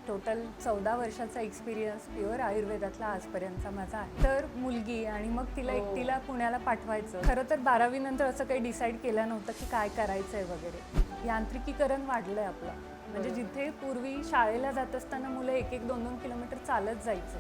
Total 14 वर्षाचा experience pure आयुर्वेदातला आजपर्यंतचा माझा आहे. तर मुलगी आणि मग तिला एकटीला पुण्याला पाठवायचं. खरं तर 12वी नंतर असं काही डिसाईड केलं नव्हतं की काय करायचं आहे वगैरे. यांत्रिकीकरण वाढलं आहे आपलं. म्हणजे जिथे पूर्वी शाळेला जात असताना मुलं 1-1, 2-2 किलोमीटर चालत जायचं.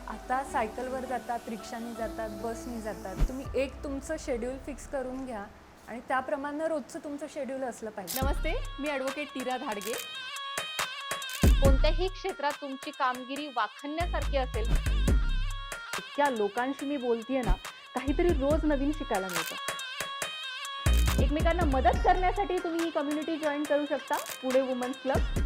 आता सायकलवर जातात, रिक्षाने जातात, बसनी जातात. तुम्ही एक तुमचं शेड्यूल फिक्स करून घ्या आणि त्याप्रमाणे रोजचं तुमचं शेड्यूल असलं पाहिजे. नमस्ते, मी ॲडव्होकेट टीरा धाडगे. कोणत्याही क्षेत्रात तुमची कामगिरी वाखाणण्यासारखी असेल, इतक्या लोकांशी मी बोलतेय ना, काहीतरी रोज नवीन शिकायला मिळतं. एकमेकांना मदत करण्यासाठी तुम्ही ही कम्युनिटी जॉईन करू शकता, पुणे वुमन्स क्लब.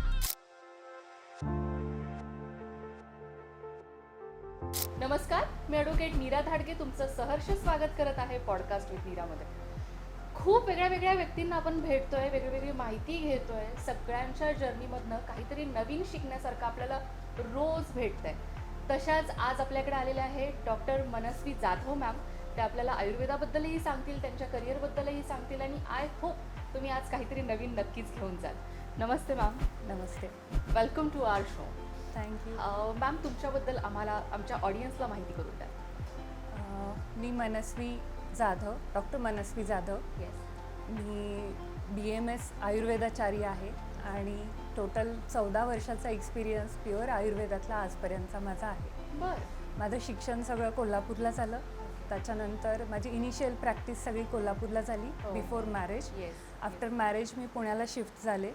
नमस्कार, मी ॲडव्होकेट नीरा धाडगे तुमचं सहर्ष स्वागत करत आहे पॉडकास्ट विथ नीरामध्ये. खूप वेगळ्या व्यक्तींना आपण भेटतोय, वेगळी माहिती घेतोय. सगळ्यांच्या जर्नीमधनं काहीतरी नवीन शिकण्यासारखं आपल्याला रोज भेटतंय. तशाच आज आपल्याकडे आलेले आहे डॉक्टर मनस्वी जाधव मॅम. ते आपल्याला आयुर्वेदाबद्दलही सांगतील, त्यांच्या करिअरबद्दलही सांगतील आणि आय होप तुम्ही आज काहीतरी नवीन नक्कीच घेऊन जाल. नमस्ते मॅम. नमस्ते. Welcome to our show. Thank you. Ma'am, तुमच्याबद्दल आम्हाला आमच्या ऑडियन्सला माहिती करून द्या. मी मनस्वी जाधव, डॉक्टर मनस्वी जाधव. येस. मी BMS आयुर्वेदाचार्य आहे आणि टोटल 14 वर्षाचा एक्सपिरियन्स प्युअर आयुर्वेदातला आजपर्यंतचा माझा आहे. बरं. माझं शिक्षण सगळं कोल्हापूरला झालं. त्याच्यानंतर माझी इनिशियल प्रॅक्टिस सगळी कोल्हापूरला झाली बिफोर मॅरेज. आफ्टर मॅरेज मी पुण्याला शिफ्ट झाले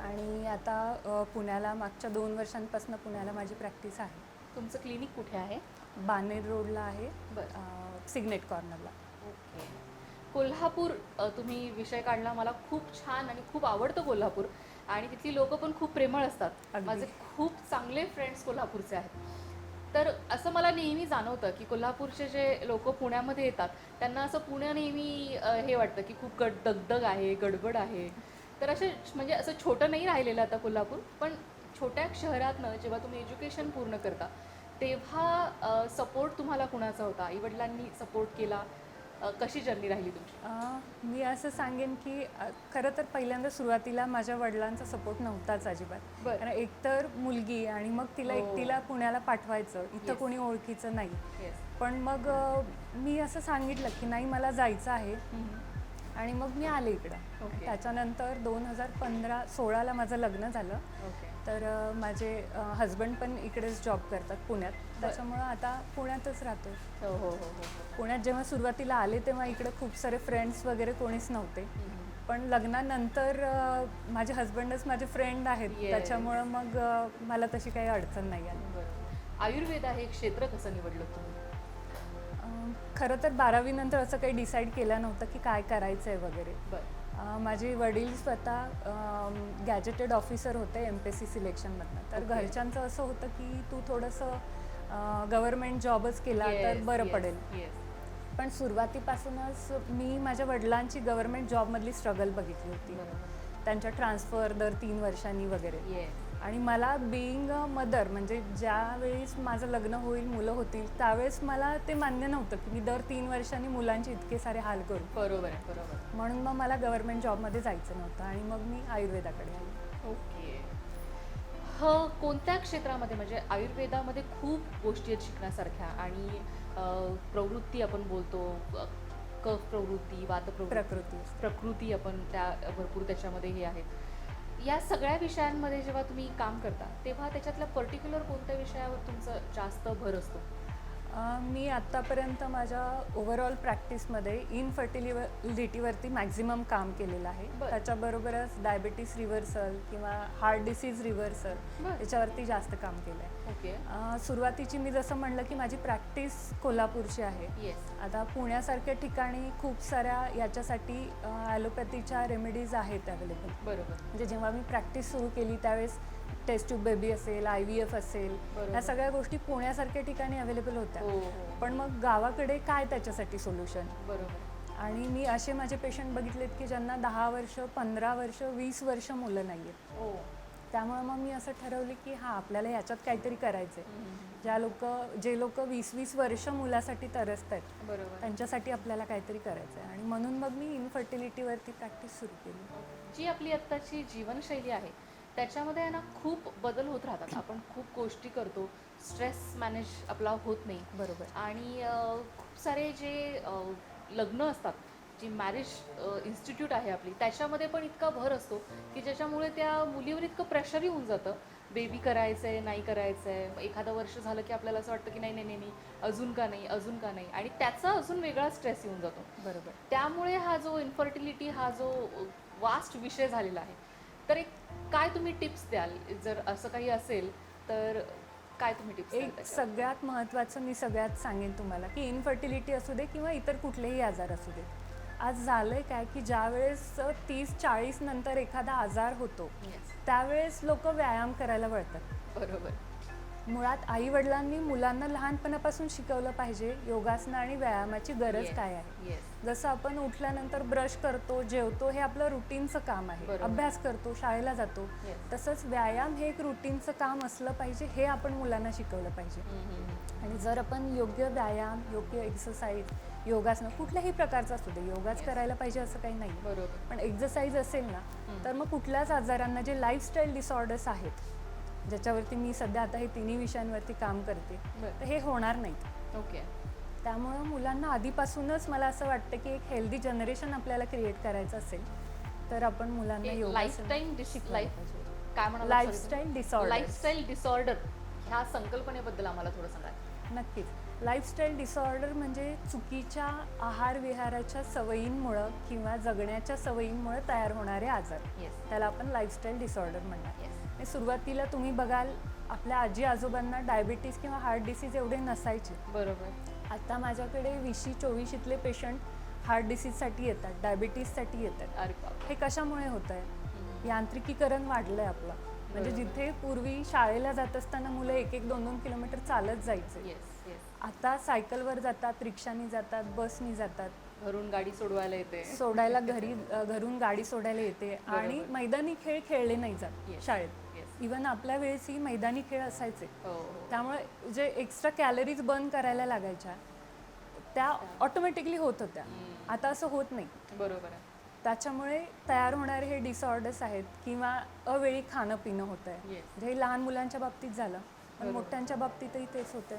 आणि आता पुण्याला मागच्या 2 वर्षांपासून पुण्याला माझी प्रॅक्टिस आहे. तुमचं क्लिनिक कुठे आहे? बानेर रोडला आहे, बरं. सिग्नेट कॉर्नरला. ओके. कोल्हापूर तुम्ही विषय काढला. मला खूप छान आणि खूप आवडतं कोल्हापूर आणि तिथली लोकं पण खूप प्रेमळ असतात. अगदी. माझे खूप चांगले फ्रेंड्स कोल्हापूरचे आहेत. तर असं मला नेहमी जाणवतं की कोल्हापूरचे जे लोक पुण्यामध्ये येतात त्यांना असं पुणे नेहमी हे वाटतं की खूप दगदग आहे, गडबड आहे. तर असे म्हणजे असं छोटं नाही राहिलेलं आता कोल्हापूर, पण छोट्या शहरातनं जेव्हा तुम्ही एज्युकेशन पूर्ण करता तेव्हा सपोर्ट तुम्हाला कुणाचा होता? आईवडिलांनी सपोर्ट केला? कशी जर्नी राहिली तुमची? मी असं सांगेन की खरं तर पहिल्यांदा सुरुवातीला माझ्या वडिलांचा सपोर्ट नव्हताच अजिबात. बरं. कारण एकतर मुलगी आणि मग तिला एकटीला पुण्याला पाठवायचं, इथं Yes. कोणी ओळखीचं नाही. येस. पण मग मी असं सांगितलं की नाही, मला जायचं आहे आणि मग मी आले इकडं. ओके. त्याच्यानंतर 2015-16ला माझं लग्न झालं. ओके. तर माझे हजबंड पण इकडेच जॉब करतात पुण्यात. त्याच्यामुळं आता पुण्यातच राहतो. हो हो हो हो. पुण्यात जेव्हा सुरुवातीला आले तेव्हा इकडे खूप सारे फ्रेंड्स वगैरे कोणीच नव्हते. पण लग्नानंतर माझे हजबंडच माझे फ्रेंड आहेत. Yes. त्याच्यामुळं मग मला तशी काही अडचण नाही आली. बरोबर. आयुर्वेद हे क्षेत्र कसं निवडलं तुम्ही? खरं तर 12वी नंतर असं काही डिसाईड केलं नव्हतं की काय करायचं आहे वगैरे. बरं. माझे वडील स्वतः गॅजेटेड ऑफिसर होते MPSC सिलेक्शनमधनं. तर Okay. घरच्यांचं असं होतं की तू थोडंसं गव्हर्मेंट जॉबच केला तर Yes, बरं yes, पडेल. yes. पण सुरुवातीपासूनच मी माझ्या वडिलांची गव्हर्मेंट जॉबमधली स्ट्रगल बघितली होती. बरोबर. त्यांच्या ट्रान्सफर दर 3 वर्षांनी वगैरे. येस. आणि मला बिईंग अ मदर, म्हणजे ज्यावेळेस माझं लग्न होईल, मुलं होतील, त्यावेळेस मला ते मान्य नव्हतं की मी दर 3 वर्षांनी मुलांचे इतके सारे हाल करू. बरोबर आहे, बरोबर. म्हणून मग मला गव्हर्मेंट जॉबमध्ये जायचं नव्हतं आणि मग मी आयुर्वेदाकडे आले. ओके. कोणत्या क्षेत्रामध्ये म्हणजे आयुर्वेदामध्ये खूप गोष्टी आहेत शिकण्यासारख्या आणि प्रवृत्ती आपण बोलतो, कफ प्रवृत्ती, वात प्रकृती आपण त्या भरपूर त्याच्यामध्ये हे आहेत. या सगळ्या विषयांमध्ये जेव्हा तुम्ही काम करता तेव्हा त्याच्यातल्या पर्टिक्युलर कोणत्या विषयावर तुमचं जास्त भर असतो? मी आत्तापर्यंत माझ्या ओव्हरऑल प्रॅक्टिसमध्ये इनफर्टिलिटीवरती मॅक्झिमम काम केलेलं आहे. बरं. त्याच्याबरोबरच डायबिटीस रिव्हर्सल किंवा हार्ट डिसीज रिव्हर्सल बरं. याच्यावरती जास्त काम केलं आहे. ओके. सुरुवातीची मी जसं म्हणलं की माझी प्रॅक्टिस कोल्हापूरची आहे. येस. आता पुण्यासारख्या ठिकाणी खूप साऱ्या याच्यासाठी ॲलोपॅथीच्या रेमेडीज आहेत अवेलेबल. बरोबर. म्हणजे जेव्हा मी प्रॅक्टिस सुरू केली त्यावेळेस टेस्ट ट्यूब बेबी असेल, IVF असेल, बरोबर. या सगळ्या गोष्टी पुण्यासारख्या ठिकाणी अवेलेबल होत्या. हो. पण मग गावाकडे काय त्याच्यासाठी सोल्युशन? बरोबर. आणि मी असे माझे पेशंट बघितलेत की ज्यांना 10 वर्ष, 15 वर्ष, 20 वर्ष मुलं नाही आहेत. हो. त्यामुळे मग मी असं ठरवलं की आपल्याला ह्याच्यात काहीतरी करायचं आहे. जे लोक 20-20 वर्ष मुलासाठी तरसत आहेत, बरोबर. त्यांच्यासाठी आपल्याला काहीतरी करायचं आहे. आणि म्हणून मग मी इनफर्टिलिटीवरती प्रॅक्टिस सुरू केली. जी आपली आत्ताची जीवनशैली आहे त्याच्यामध्ये आहे ना खूप बदल होत राहतात. आपण खूप गोष्टी करतो, स्ट्रेस मॅनेज आपला होत नाही. बरोबर. आणि खूप सारे जे लग्न असतात, जी मॅरेज इन्स्टिट्यूट आहे आपली, त्याच्यामध्ये पण इतका भर असतो की ज्याच्यामुळे त्या मुलीवर इतकं प्रेशर येऊन जातं. बेबी करायचं आहे, नाही करायचं आहे. एखादं वर्ष झालं की आपल्याला असं वाटतं की नाही नाही नाही नाही, अजून का नाही, अजून का नाही, आणि त्याचा अजून वेगळा स्ट्रेस येऊन जातो. बरोबर. त्यामुळे हा जो इन्फर्टिलिटी हा जो वास्ट विषय झालेला आहे, तर एक काय तुम्ही टिप्स द्याल? जर असं काही असेल तर काय तुम्ही टिप्स द्याल एक त्याच्यावर? सगळ्यात महत्त्वाचं मी सगळ्यात सांगेन तुम्हाला की इनफर्टिलिटी असू दे किंवा इतर कुठलेही आजार असू दे, आज झालंय काय की ज्या वेळेस 30-40 नंतर एखादा आजार होतो Yes. त्यावेळेस लोक व्यायाम करायला वळतात. बरोबर. मुळात आई वडिलांनी मुलांना लहानपणापासून शिकवलं पाहिजे योगासनं आणि व्यायामाची गरज Yes. काय आहे. Yes. जसं आपण उठल्यानंतर ब्रश करतो, जेवतो, हे आपलं रुटीनचं काम आहे. बरोबर. अभ्यास करतो, शाळेला जातो, Yes. तसंच व्यायाम हे एक रुटीनचं काम असलं पाहिजे, हे आपण मुलांना शिकवलं पाहिजे. आणि जर आपण योग्य व्यायाम, योग्य एक्सरसाइज, योगासनं कुठल्याही प्रकारचं असू दे, योगाच Yes. करायला पाहिजे असं काही नाही, बरोबर. पण एक्सरसाइज असेल ना तर मग कुठल्याच आजारांना, जे लाईफस्टाईल डिसऑर्डर्स आहेत ज्याच्यावरती मी सध्या आता हे तिन्ही विषयांवरती काम करते, बरं. तर हे होणार नाहीत. ओके. त्यामुळं मुलांना आधीपासूनच मला असं वाटतं की एक हेल्दी जनरेशन आपल्याला क्रिएट करायचं असेल तर आपण मुलांना लाईफस्टाईल शिकवायला पाहिजे. काय म्हणाल? Lifestyle disorder. लाईफस्टाईल डिसऑर्डर ह्या संकल्पनेबद्दल आम्हाला थोडं सांगा. नक्कीच. लाईफस्टाईल डिसऑर्डर म्हणजे चुकीच्या आहार विहाराच्या सवयींमुळं किंवा जगण्याच्या सवयींमुळे तयार होणारे आजार, येस. त्याला आपण लाईफस्टाईल डिसऑर्डर म्हणणार. येस. आणि सुरुवातीला तुम्ही बघाल आपल्या आजी आजोबांना डायबिटीज किंवा हार्ट डिसीज एवढे नसायचे. बरोबर. आता माझ्याकडे 20-24 पेशंट हार्ट डिसीजसाठी येतात, डायबिटीजसाठी येतात. अरे बाप. हे कशामुळे होत आहे? यांत्रिकीकरण वाढलं आहे आपलं. म्हणजे बरोबर. जिथे पूर्वी शाळेला जात असताना मुलं 1-1, 2-2 किलोमीटर चालत जायचे, येस. येस. आता सायकलवर जातात, रिक्षानी जातात, बसनी जातात, घरून गाडी सोडवायला येते. सोडायला घरून गाडी सोडायला येते. आणि बरोबर. मैदानी खेळ खेळले नाही जात Yes. शाळेत. येस. इवन आपल्या वेळेसही मैदानी खेळ असायचे. हो, हो. त्यामुळे जे एक्स्ट्रा कॅलरीज बर्न करायला लागायच्या त्या ऑटोमॅटिकली होत होत्या. आता असं होत नाही. बरोबर आहे. त्याच्यामुळे तयार होणारे हे डिसऑर्डर्स आहेत किंवा अवेळी खाणं पिणं होतं आहे. Yes. म्हणजे हे लहान मुलांच्या बाबतीत झालं, पण बरोबर. मोठ्यांच्या बाबतीतही तेच होतं.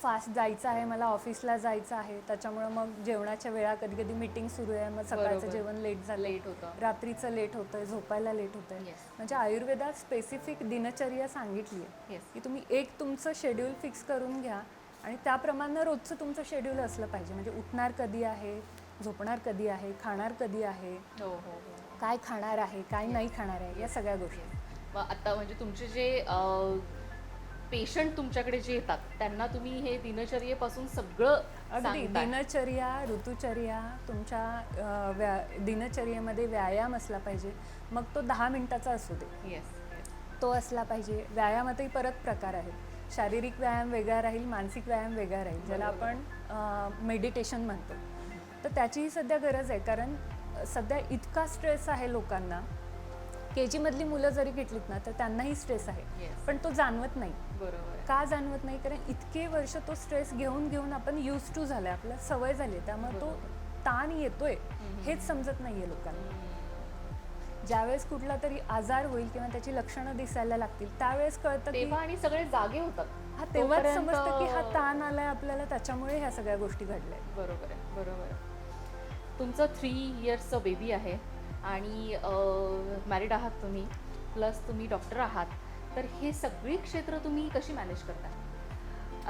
फास्ट जायचं आहे, मला ऑफिसला जायचं आहे, त्याच्यामुळं मग जेवणाच्या वेळा, कधी कधी मीटिंग सुरू आहे, मग सकाळचं बरोबर. जेवण लेट झालं, लेट होतं. रात्रीचं लेट होतंय, झोपायला लेट होतंय. Yes. म्हणजे आयुर्वेदात स्पेसिफिक दिनचर्या सांगितली आहे येस. की तुम्ही एक तुमचं शेड्यूल फिक्स करून घ्या आणि त्याप्रमाणे रोजचं तुमचं शेड्यूल असलं पाहिजे. म्हणजे उठणार कधी आहे, झोपणार कधी आहे, खाणार कधी आहे, हो, हो, हो. काय खाणार आहे, काय नाही खाणार आहे, या सगळ्या गोष्टी. मग आता म्हणजे तुमचे जे पेशंट तुमच्याकडे जे येतात त्यांना तुम्ही हे दिनचर्येपासून सगळं अगदी सांगताय. दिनचर्या, ऋतुचर्या, तुमच्या दिनचर्येमध्ये व्यायाम असला पाहिजे. मग तो 10 मिनिटाचा असू दे, येस. येस. तो असला पाहिजे. व्यायामातही परत प्रकार आहेत. शारीरिक व्यायाम वेगळा राहील, मानसिक व्यायाम वेगळा राहील, ज्याला आपण मेडिटेशन म्हणतो. तर त्याचीही सध्या गरज आहे, कारण सध्या इतका स्ट्रेस आहे लोकांना. KG मधली मुलं जरी घेतलीत ना तर त्यांनाही स्ट्रेस आहे, Yes. पण तो जाणवत नाही. बरोबर आहे. का जाणवत नाही? कारण इतके वर्ष तो स्ट्रेस घेऊन घेऊन आपण यूज टू झालाय, आपल्याला सवय झाली आहे, त्यामुळे तो ताण येतोय हेच समजत नाहीये लोकांना. ज्यावेळेस कुठला तरी आजार होईल किंवा त्याची लक्षणं दिसायला लागतील त्यावेळेस कळतं की तेव्हा आणि सगळे जागे होतात. हा, तेव्हाच तोपर्यंत- समजतं की हा ताण आलाय आपल्याला, त्याच्यामुळे ह्या सगळ्या गोष्टी घडल्या. बरोबर आहे. बरोबर आहे. तुमचं 3 इयर्सचं बेबी आहे आणि मॅरिड आहात तुम्ही, प्लस तुम्ही डॉक्टर आहात, तर हे सगळी क्षेत्र तुम्ही कशी मॅनेज करता?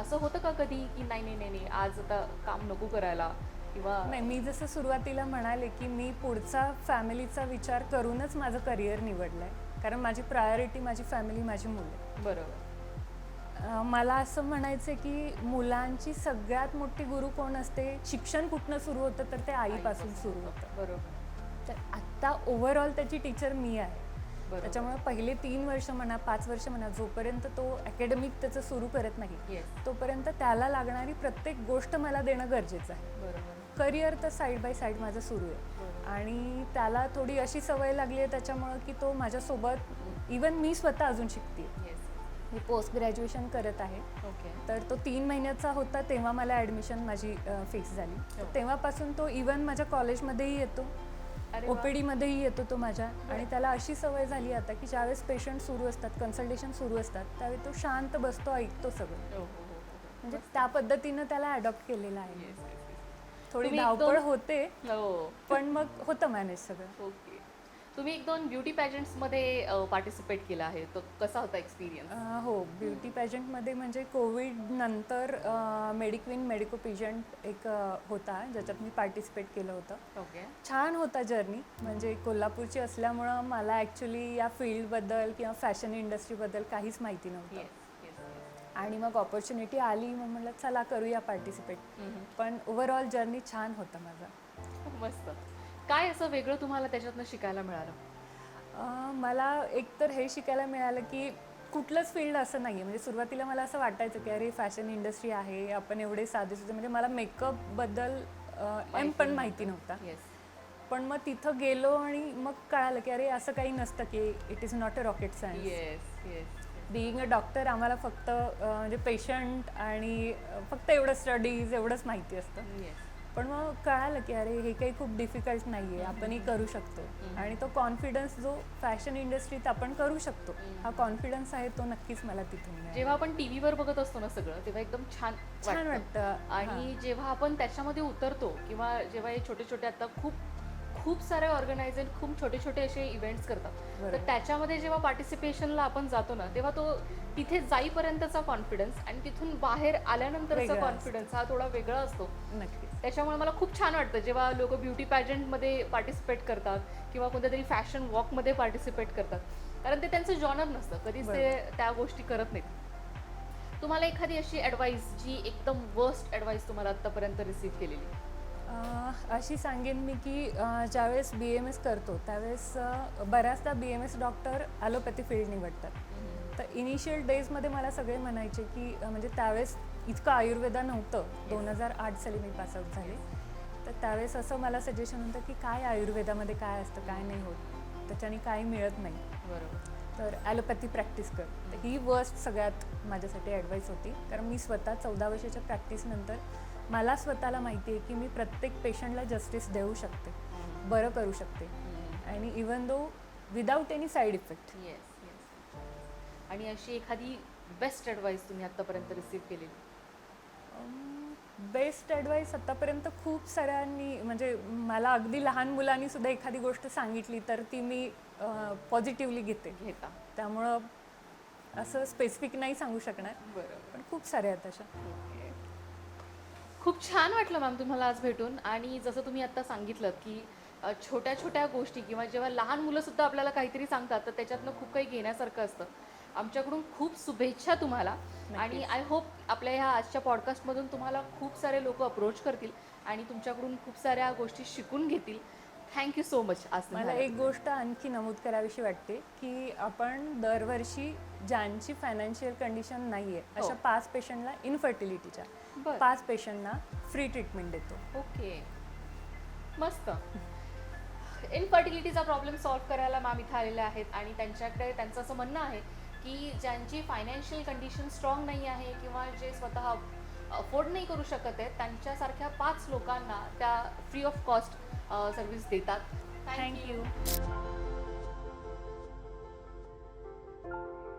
असं होतं का कधी की नाही नाही नाही नाही आज आता काम नको करायला किंवा नाही, मी जसं सुरुवातीला म्हणाले की मी पुढचा फॅमिलीचा विचार करूनच माझं करिअर निवडलंय, कारण माझी प्रायोरिटी माझी फॅमिली, माझी मुलं. बरोबर. मला असं म्हणायचं की मुलांची सगळ्यात मोठी गुरु कोण असते? शिक्षण कुठनं सुरू होतं तर ते आईपासून सुरू होतं. बरोबर. तर आत्ता ओव्हरऑल त्याची टीचर मी आहे. बरोबर. त्याच्यामुळे पहिले 3 वर्ष म्हणा, 5 वर्ष म्हणा, जोपर्यंत तो अकॅडमिक त्याचं सुरू करत नाही येस. तोपर्यंत त्याला लागणारी प्रत्येक गोष्ट मला देणं गरजेचं आहे. बरोबर. करिअर तर साईड बाय साईड माझं सुरू आहे बरोबर. आणि त्याला थोडी अशी सवय लागली आहे त्याच्यामुळं की तो माझ्यासोबत, इवन मी स्वतः अजून शिकते. येस. मी पोस्ट ग्रॅज्युएशन करत आहे. ओके. तर तो 3 महिन्याचा होता तेव्हा मला ॲडमिशन माझी फिक्स झाली. तर तेव्हापासून तो इवन माझ्या कॉलेजमध्येही येतो, अरे वा. OPD मध्येही येतो तो माझ्या. आणि त्याला अशी सवय झाली आता की ज्यावेळेस पेशंट सुरू असतात, कन्सल्टेशन सुरू असतात, त्यावेळी तो शांत बसतो, ऐकतो सगळं. हो. म्हणजे त्या पद्धतीनं त्याला अडॉप्ट केलेलं आहे. Yes, yes, yes. थोडी तुम्ही एक धावपळ दोन- होते, हो. पण मग होतं मॅनेज सगळं. ओके. तुम्ही 1-2 ब्युटी पॅजंट्समध्ये पार्टिसिपेट केला आहे. तो कसा होता एक्सपिरियन्स? हो, ब्युटी पॅजंटमध्ये म्हणजे कोविड नंतर मेडिक्विन मेडिको पेजंट एक होता, ज्याच्यात मी पार्टिसिपेट केलं होतं. ओके. छान होता जर्नी. म्हणजे कोल्हापूरची असल्यामुळं मला ॲक्च्युली या फील्डबद्दल किंवा फॅशन इंडस्ट्रीबद्दल काहीच माहिती नव्हतं. Yes yes yes. आणि मग ऑपॉर्च्युनिटी आली, मग म्हटलं चला करूया पार्टिसिपेट. पण ओव्हरऑल जर्नी छान होता माझा. खूप मस्त. काय असं वेगळं तुम्हाला त्याच्यातनं शिकायला मिळालं? मला एकतर हे शिकायला मिळालं की कुठलंच फील्ड असं नाही आहे. म्हणजे सुरुवातीला मला असं वाटायचं की अरे फॅशन इंडस्ट्री आहे, आपण एवढे साधे म्हणजे मला मेकअपबद्दल पण माहिती नव्हता. येस. पण मग तिथं गेलो आणि मग कळालं की अरे असं काही नसतं की it is not a rocket science. Yes yes. Being a doctor आम्हाला फक्त म्हणजे पेशंट आणि फक्त एवढं स्टडीज एवढंच माहिती असतं. येस. पण मग कळालं की अरे हे काही खूप डिफिकल्ट नाही आहे, आपणही करू शकतो. आणि तो कॉन्फिडन्स जो फॅशन इंडस्ट्रीत आपण करू शकतो, हा कॉन्फिडन्स आहे तो नक्कीच मला तिथून मिळाला. जेव्हा आपण टीव्हीवर बघत असतो ना सगळं, तेव्हा एकदम छान छान वाटतं. आणि जेव्हा आपण त्याच्यामध्ये उतरतो किंवा जेव्हा हे छोटे छोटे आता खूप खूप सारे ऑर्गनायझर खूप छोटे छोटे असे इव्हेंट्स करतात, बरोबर. तर त्याच्यामध्ये जेव्हा पार्टिसिपेशनला आपण जातो ना, तेव्हा तो तिथे जाईपर्यंतचा कॉन्फिडन्स आणि तिथून बाहेर आल्यानंतरचा वेगळा असतो. कॉन्फिडन्स हा थोडा वेगळा असतो. नक्कीच. त्याच्यामुळे मला खूप छान वाटतं जेव्हा लोक ब्युटी पॅजंटमध्ये पार्टिसिपेट करतात किंवा कोणत्या तरी फॅशन वॉकमध्ये पार्टिसिपेट करतात, कारण ते त्यांचं जॉनर नसतं, कधीच ते त्या गोष्टी करत नाहीत. तुम्हाला एखादी अशी ॲडवाईस जी एकदम वर्स्ट ॲडवाईस तुम्हाला आत्तापर्यंत रिसीव्ह केलेली? अशी सांगेन मी की ज्यावेळेस BMS करतो त्यावेळेस बऱ्याचदा BMS डॉक्टर ॲलोपॅथी फील्ड निवडतात. तर इनिशियल डेजमध्ये मला सगळे म्हणायचे की म्हणजे त्यावेळेस इतकं आयुर्वेदा नव्हतं. 2008 साली मी पासआउट झाले. तर त्यावेळेस असं मला सजेशन होतं की काय आयुर्वेदामध्ये काय असतं, काय नाही होत, त्याच्याने काही मिळत नाही, बरोबर. तर ॲलोपॅथी प्रॅक्टिस कर. तर ही वर्स्ट सगळ्यात माझ्यासाठी ॲडवाईस होती. कारण मी स्वतः 14 वर्षाच्या प्रॅक्टिसनंतर मला स्वतःला माहिती आहे की मी प्रत्येक पेशंटला जस्टिस देऊ शकते, बरं करू शकते, आणि even though without any side effect. Yes yes. आणि अशी एखादी बेस्ट ॲडवाईस तुम्ही आत्तापर्यंत रिसीव्ह केलेली? बेस्ट ॲडवाईस आत्तापर्यंत खूप साऱ्यांनी, म्हणजे मला अगदी लहान मुलांनी सुद्धा एखादी गोष्ट सांगितली तर ती मी पॉझिटिव्हली घेते. त्यामुळं असं स्पेसिफिक नाही सांगू शकणार, बरोबर. पण खूप साऱ्या आहेत अशा. खूप छान वाटलं मॅम तुम्हाला आज भेटून. आणि जसं तुम्ही आता सांगितलं की छोट्या छोट्या गोष्टी किंवा जेव्हा लहान मुलं सुद्धा आपल्याला काहीतरी सांगतात तर त्याच्यातनं खूप काही घेण्यासारखं असतं. आमच्याकडून खूप शुभेच्छा तुम्हाला. आणि आय होप आपल्या ह्या आजच्या पॉडकास्टमधून तुम्हाला खूप सारे लोक अप्रोच करतील आणि तुमच्याकडून खूप साऱ्या गोष्टी शिकून घेतील. Thank you so much. आज मला एक गोष्ट आणखी नमूद करावीशी वाटते की आपण दरवर्षी ज्यांची फायनान्शियल कंडिशन नाही आहे अशा 5 पेशंटला इनफर्टिलिटीच्या 5 पेशंटना फ्री ट्रीटमेंट देतो. ओके, मस्त. इनफर्टिलिटीचा प्रॉब्लेम सॉल्व्ह करायला मॅम इथं आलेल्या आहेत आणि त्यांच्याकडे त्यांचं असं म्हणणं आहे की ज्यांची फायनान्शियल कंडिशन स्ट्रॉंग नाही आहे किंवा जे स्वतः अफोर्ड नाही करू शकत आहेत त्यांच्यासारख्या 5 लोकांना त्या फ्री ऑफ कॉस्ट सर्व्हिस देतात. थँक्यू.